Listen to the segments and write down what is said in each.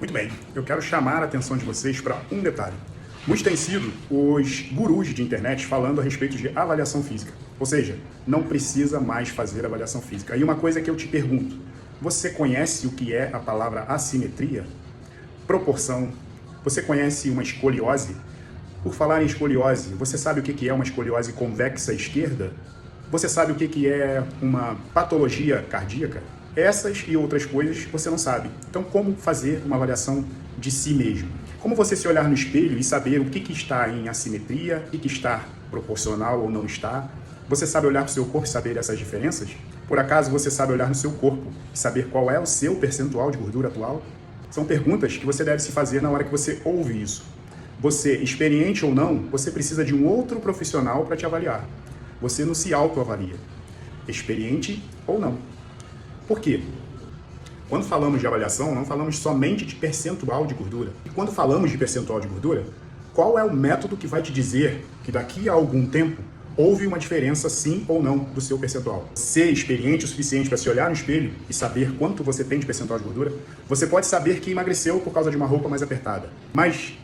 Muito bem, eu quero chamar a atenção de vocês para um detalhe. Muitos têm sido os gurus de internet falando a respeito de avaliação física. Ou seja, não precisa mais fazer avaliação física. E uma coisa que eu te pergunto, você conhece o que é a palavra assimetria? Proporção? Você conhece uma escoliose? Por falar em escoliose, você sabe o que é uma escoliose convexa esquerda? Você sabe o que é uma patologia cardíaca? Essas e outras coisas você não sabe. Então, como fazer uma avaliação de si mesmo? Como você se olhar no espelho e saber o que está em assimetria, o que está proporcional ou não está? Você sabe olhar para o seu corpo e saber essas diferenças? Por acaso você sabe olhar no seu corpo e saber qual é o seu percentual de gordura atual? São perguntas que você deve se fazer na hora que você ouve isso. Você, experiente ou não, você precisa de um outro profissional para te avaliar. Você não se autoavalia, experiente ou não. Por quê? Quando falamos de avaliação, não falamos somente de percentual de gordura. E quando falamos de percentual de gordura, qual é o método que vai te dizer que daqui a algum tempo houve uma diferença sim ou não do seu percentual? Ser experiente o suficiente para se olhar no espelho e saber quanto você tem de percentual de gordura, você pode saber que emagreceu por causa de uma roupa mais apertada. Mas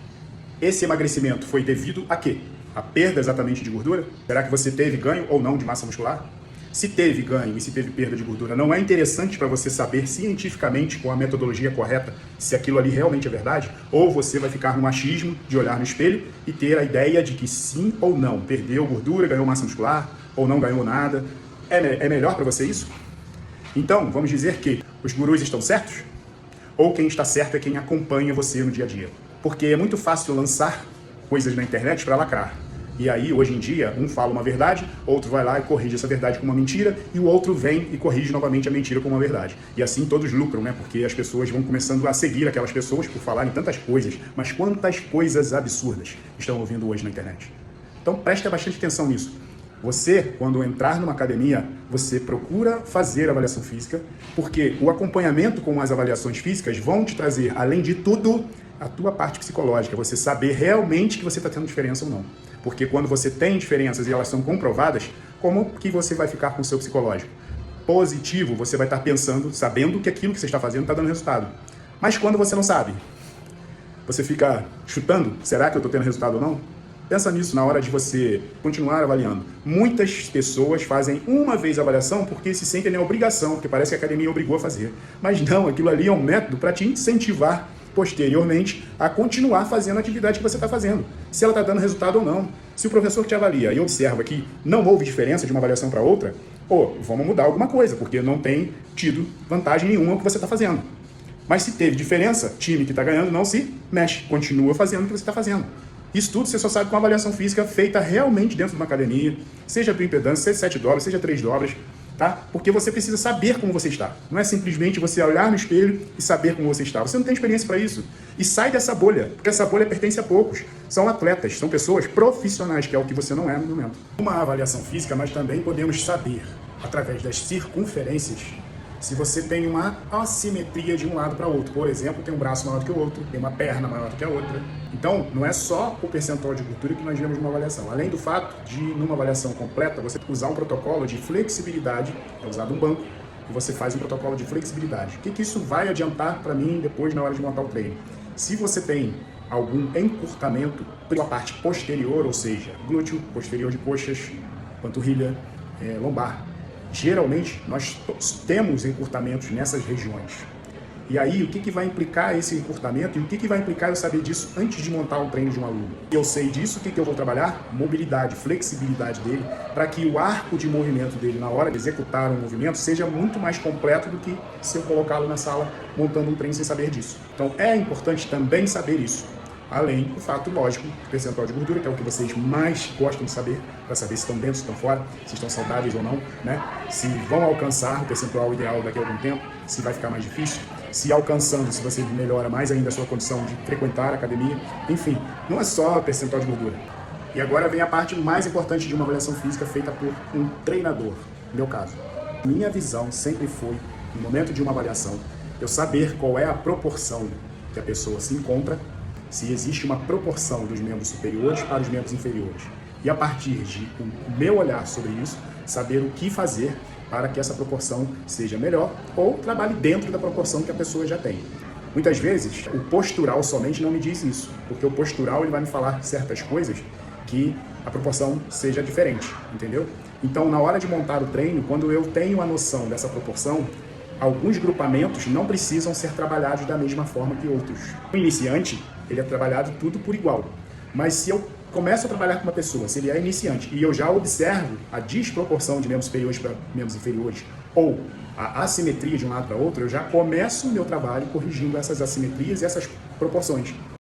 esse emagrecimento foi devido a quê? A perda exatamente de gordura? Será que você teve ganho ou não de massa muscular? Se teve ganho e se teve perda de gordura, não é interessante para você saber cientificamente, com a metodologia correta, se aquilo ali realmente é verdade? Ou você vai ficar no achismo de olhar no espelho e ter a ideia de que sim ou não, perdeu gordura, ganhou massa muscular, ou não ganhou nada. É melhor para você isso? Então, vamos dizer que os gurus estão certos? Ou quem está certo é quem acompanha você no dia a dia? Porque é muito fácil lançar coisas na internet para lacrar. E aí, hoje em dia, um fala uma verdade, outro vai lá e corrige essa verdade com uma mentira, e o outro vem e corrige novamente a mentira com uma verdade. E assim todos lucram, né? Porque as pessoas vão começando a seguir aquelas pessoas por falarem tantas coisas. Mas quantas coisas absurdas estão ouvindo hoje na internet? Então preste bastante atenção nisso. Você, quando entrar numa academia, você procura fazer avaliação física, porque o acompanhamento com as avaliações físicas vão te trazer, além de tudo, a tua parte psicológica, você saber realmente que você está tendo diferença ou não. Porque quando você tem diferenças e elas são comprovadas, como que você vai ficar com o seu psicológico? Positivo, você vai estar pensando, sabendo que aquilo que você está fazendo está dando resultado. Mas quando você não sabe, você fica chutando, será que eu estou tendo resultado ou não? Pensa nisso na hora de você continuar avaliando. Muitas pessoas fazem uma vez a avaliação porque se sentem na obrigação, porque parece que a academia obrigou a fazer. Mas não, aquilo ali é um método para te incentivar posteriormente a continuar fazendo a atividade que você está fazendo, se ela está dando resultado ou não. Se o professor te avalia e observa que não houve diferença de uma avaliação para outra, vamos mudar alguma coisa, porque não tem tido vantagem nenhuma o que você está fazendo. Mas se teve diferença, time que está ganhando não se mexe, continua fazendo o que você está fazendo. Isso tudo você só sabe com avaliação física feita realmente dentro de uma academia, seja bioimpedância, seja 7 dobras, seja 3 dobras, tá? Porque você precisa saber como você está. Não é simplesmente você olhar no espelho e saber como você está. Você não tem experiência para isso. E sai dessa bolha, porque essa bolha pertence a poucos. São atletas, são pessoas profissionais, que é o que você não é no momento. Uma avaliação física, nós também podemos saber, através das circunferências, se você tem uma assimetria de um lado para o outro. Por exemplo, tem um braço maior do que o outro, tem uma perna maior do que a outra. Então, não é só o percentual de gordura que nós vemos numa avaliação. Além do fato de, numa avaliação completa, você usar um protocolo de flexibilidade, é usado um banco, e você faz um protocolo de flexibilidade. O que isso vai adiantar para mim depois na hora de montar o treino? Se você tem algum encurtamento pela parte posterior, ou seja, glúteo, posterior de coxas, panturrilha, lombar, geralmente, nós temos encurtamentos nessas regiões. E aí, o que vai implicar esse encurtamento e o que vai implicar eu saber disso antes de montar um treino de um aluno? Eu sei disso, o que eu vou trabalhar? Mobilidade, flexibilidade dele, para que o arco de movimento dele na hora de executar um movimento seja muito mais completo do que se eu colocá-lo na sala montando um treino sem saber disso. Então, é importante também saber isso. Além do fato, lógico, do percentual de gordura, que é o que vocês mais gostam de saber, para saber se estão dentro, se estão fora, se estão saudáveis ou não, né? Se vão alcançar o percentual ideal daqui a algum tempo, se vai ficar mais difícil, se alcançando, se você melhora mais ainda a sua condição de frequentar a academia, enfim, não é só percentual de gordura. E agora vem a parte mais importante de uma avaliação física feita por um treinador, no meu caso. Minha visão sempre foi, no momento de uma avaliação, eu saber qual é a proporção que a pessoa se encontra, se existe uma proporção dos membros superiores para os membros inferiores. E a partir de o meu olhar sobre isso, saber o que fazer para que essa proporção seja melhor ou trabalhe dentro da proporção que a pessoa já tem. Muitas vezes, o postural somente não me diz isso, porque o postural ele vai me falar certas coisas que a proporção seja diferente, entendeu? Então, na hora de montar o treino, quando eu tenho a noção dessa proporção, alguns grupamentos não precisam ser trabalhados da mesma forma que outros. O iniciante, ele é trabalhado tudo por igual, mas se eu começo a trabalhar com uma pessoa, se ele é iniciante, e eu já observo a desproporção de membros superiores para membros inferiores, ou a assimetria de um lado para outro, eu já começo o meu trabalho corrigindo essas assimetrias e essas proporções.